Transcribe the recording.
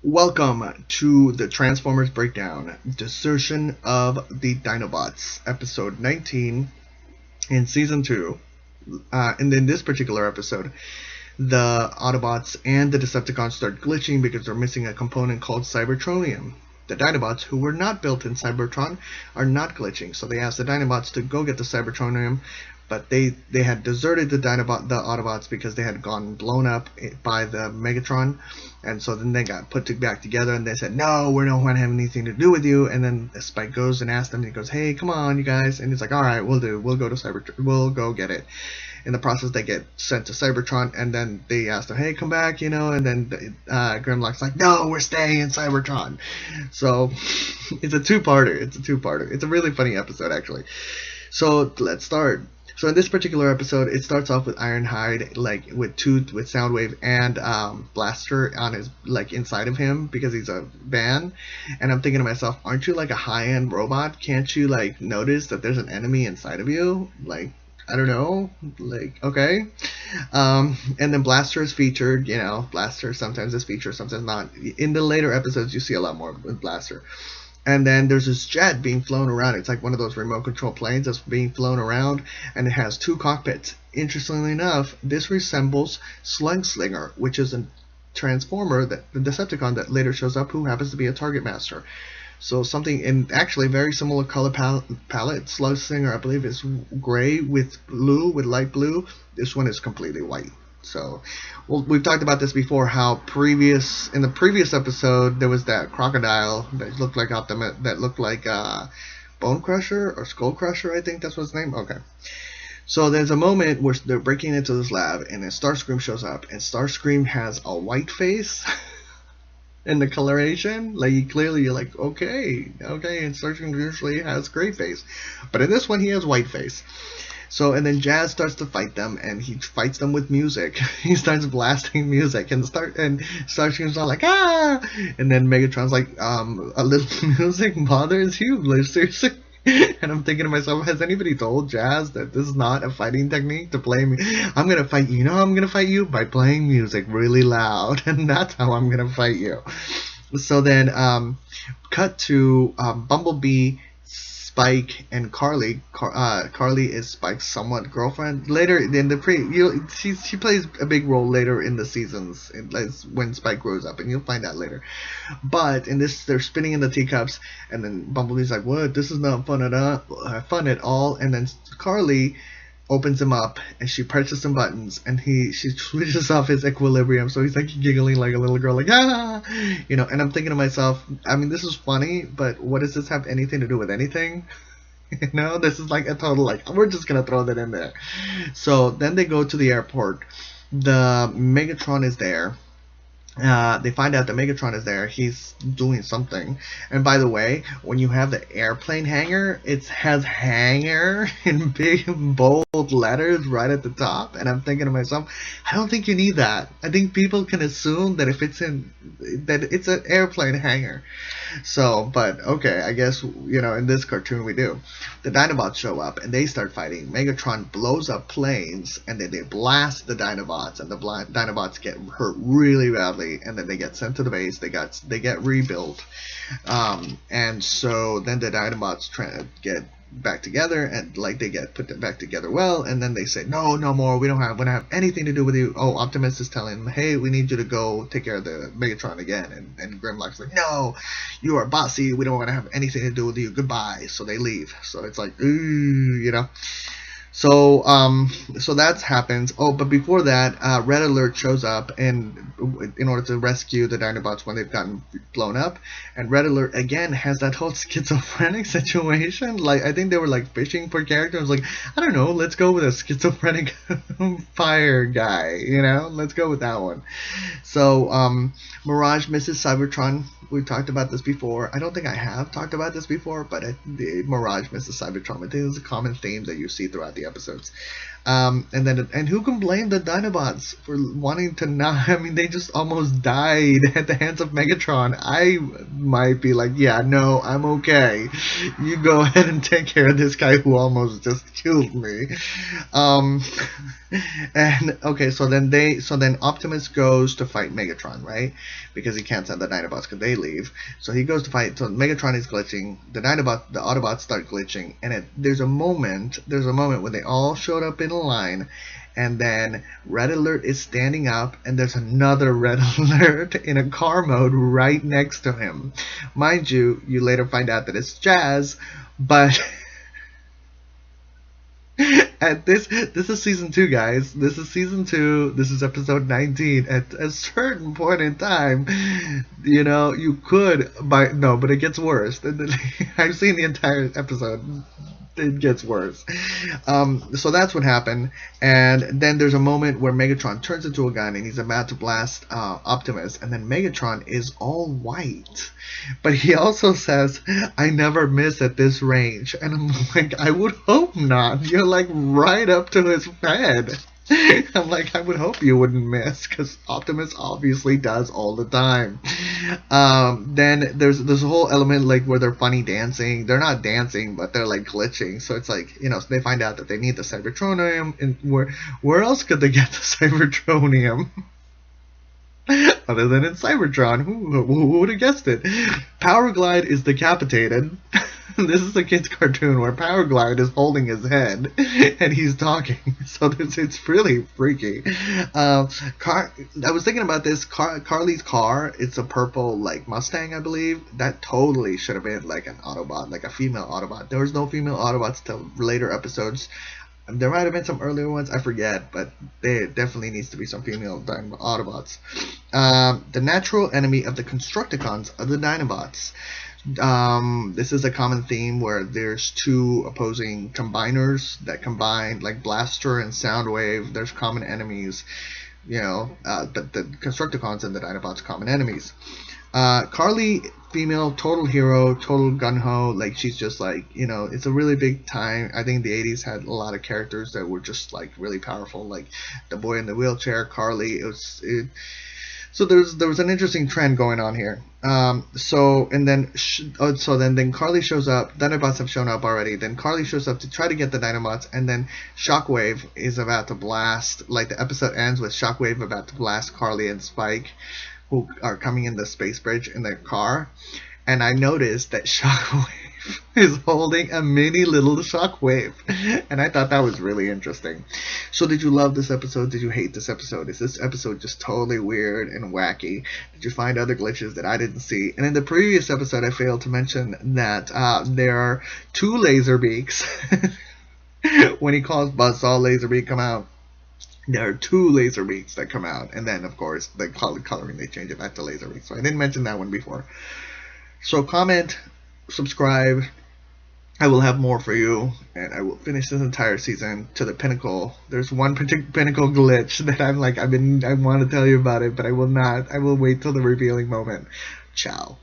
Welcome to the Transformers Breakdown, Desertion of the Dinobots, episode 19 in season 2. And in this particular episode, the Autobots and the Decepticons start glitching because they're missing a component called Cybertronium. The Dinobots, who were not built in Cybertron, are not glitching, so they asked the Dinobots to go get the Cybertronium, but they had deserted the Autobots because they had gone blown up by the Megatron, and so then they got put back together, and they said, no, we don't want to have anything to do with you. And then Spike goes and asks them, and he goes, hey, come on, you guys, and he's like, all right, we'll go to Cybertron, we'll go get it. In the process, they get sent to Cybertron, and then they ask them, hey, come back, and then Grimlock's like, no, we're staying in Cybertron. So it's a two-parter. It's a really funny episode, actually. So let's start. So in this particular episode, it starts off with Ironhide, like with Soundwave and Blaster on his inside of him because he's a van. And I'm thinking to myself, aren't you like a high-end robot? Can't you notice that there's an enemy inside of you? I don't know, okay. And then Blaster is featured, Blaster sometimes is featured, sometimes not. In the later episodes, you see a lot more with Blaster. And then there's this jet being flown around. It's like one of those remote control planes that's being flown around, and it has two cockpits. Interestingly enough, this resembles Slugslinger, which is a Transformer, the Decepticon that later shows up, who happens to be a Target Master. So something in actually very similar color palette. Slugslinger, I believe, is gray with blue, with light blue. This one is completely white. So, well, we've talked about this before. How in the previous episode there was that crocodile that looked like Bone Crusher or Skull Crusher. I think that's what his name. Okay. So there's a moment where they're breaking into this lab, and then Starscream shows up, and Starscream has a white face. In the coloration, you're like, okay, and Starscream usually has gray face, but in this one he has white face. So, and then Jazz starts to fight them, and he fights them with music. He starts blasting music, and Starscream's all like, ah, and then Megatron's like, a little music bothers you, seriously? And I'm thinking to myself, has anybody told Jazz that this is not a fighting technique to play me? I'm gonna fight you. I'm gonna fight you by playing music really loud, and that's how I'm gonna fight you. So then, cut to Bumblebee, Spike, and Carly. Carly is Spike's somewhat girlfriend. Later in the she plays a big role later in the seasons, when Spike grows up, and you'll find out later. But in this, they're spinning in the teacups, and then Bumblebee's like, "What? This is not fun at all." And then Carly opens him up, and she presses some buttons, and she switches off his equilibrium, so he's giggling like a little girl, ah, and I'm thinking to myself, I mean, this is funny, but what does this have anything to do with anything? This is a total we're just gonna throw that in there. So then they go to the airport. The Megatron is there. They find out that Megatron is there. He's doing something. And by the way, when you have the airplane hangar, it has hangar in big bold letters right at the top. And I'm thinking to myself, I don't think you need that. I think people can assume that that it's an airplane hangar. So, but okay, I guess, in this cartoon we do. The Dinobots show up and they start fighting. Megatron blows up planes, and then they blast the Dinobots, and the Dinobots get hurt really badly, and then they get sent to the base. They get rebuilt, and so then the Dinobots try to get back together, and they get put back together well, and then they say, no more, we don't have anything to do with you. Oh, Optimus is telling them, hey, we need you to go take care of the Megatron again, and Grimlock's like, no, you are bossy, we don't want to have anything to do with you, goodbye. So they leave. So it's like, ooh, So that happens. Oh, but before that, Red Alert shows up, and in order to rescue the Dinobots when they've gotten blown up. And Red Alert again has that whole schizophrenic situation. I think they were fishing for characters. I don't know, let's go with a schizophrenic fire guy. Let's go with that one. So Mirage misses Cybertron. We've talked about this before. I don't think I have talked about this before, but Mirage misses Cybertron. I think it's a common theme that you see throughout the episodes. And who can blame the Dinobots for wanting to not? I mean, they just almost died at the hands of Megatron. I might be like, yeah, no, I'm okay. You go ahead and take care of this guy who almost just killed me. And okay, so then Optimus goes to fight Megatron, right? Because he can't send the Dinobots because they leave. So he goes to fight. So Megatron is glitching. The Autobots start glitching, and there's a moment when they all showed up in a line, and then Red Alert is standing up, and there's another Red Alert in a car mode right next to him. Mind you, you later find out that it's Jazz, but at this is season 2, guys. This is season 2. This is episode 19. At a certain point in time, you know, you could but it gets worse. I've seen the entire episode. It gets worse. So that's what happened. And then there's a moment where Megatron turns into a gun and he's about to blast Optimus, and then Megatron is all white. But he also says, "I never miss at this range." And I'm like, I would hope not. You're like right up to his head. I'm like, I would hope you wouldn't miss, because Optimus obviously does all the time. Then there's this whole element like where they're funny dancing. They're not dancing, but they're like glitching. So it's like, you know, they find out that they need the Cybertronium, and where else could they get the Cybertronium? Other than in Cybertron. Who would have guessed it? Powerglide is decapitated. This is a kid's cartoon where Powerglide is holding his head and he's talking. So it's really freaky. I was thinking about this. Carly's car, it's a purple like Mustang, I believe. That totally should have been like an Autobot, like a female Autobot. There was no female Autobots till later episodes. There might have been some earlier ones, I forget, but there definitely needs to be some female Autobots. The natural enemy of the Constructicons are the Dinobots. This is a common theme where there's two opposing combiners that combine, like Blaster and Soundwave. There's common enemies, you know, but the Constructicons and the Dinobots common enemies. Carly, female, total hero, total gung-ho, like she's just like, you know, it's a really big time. I think the 80s had a lot of characters that were just like really powerful, like the boy in the wheelchair, Carly. So there was an interesting trend going on here. So then Carly shows up. Dinobots have shown up already. Then Carly shows up to try to get the Dinobots, and then Shockwave is about to blast. Like the episode ends with Shockwave about to blast Carly and Spike, who are coming in the space bridge in their car. And I noticed that Shockwave is holding a mini little Shockwave, and I thought that was really interesting. So did you love this episode? Did you hate this episode? Is this episode just totally weird and wacky? Did you find other glitches that I didn't see? And in the previous episode, I failed to mention that there are 2 laser beaks. When he calls Buzzsaw, Laserbeak come out. There are 2 laser beaks that come out, and then of course the coloring, they change it back to laser beaks. So I didn't mention that one before. So comment, subscribe. I will have more for you, and I will finish this entire season to the pinnacle. There's one particular pinnacle glitch that I'm like, I want to tell you about it, but I will not. I will wait till the revealing moment. Ciao.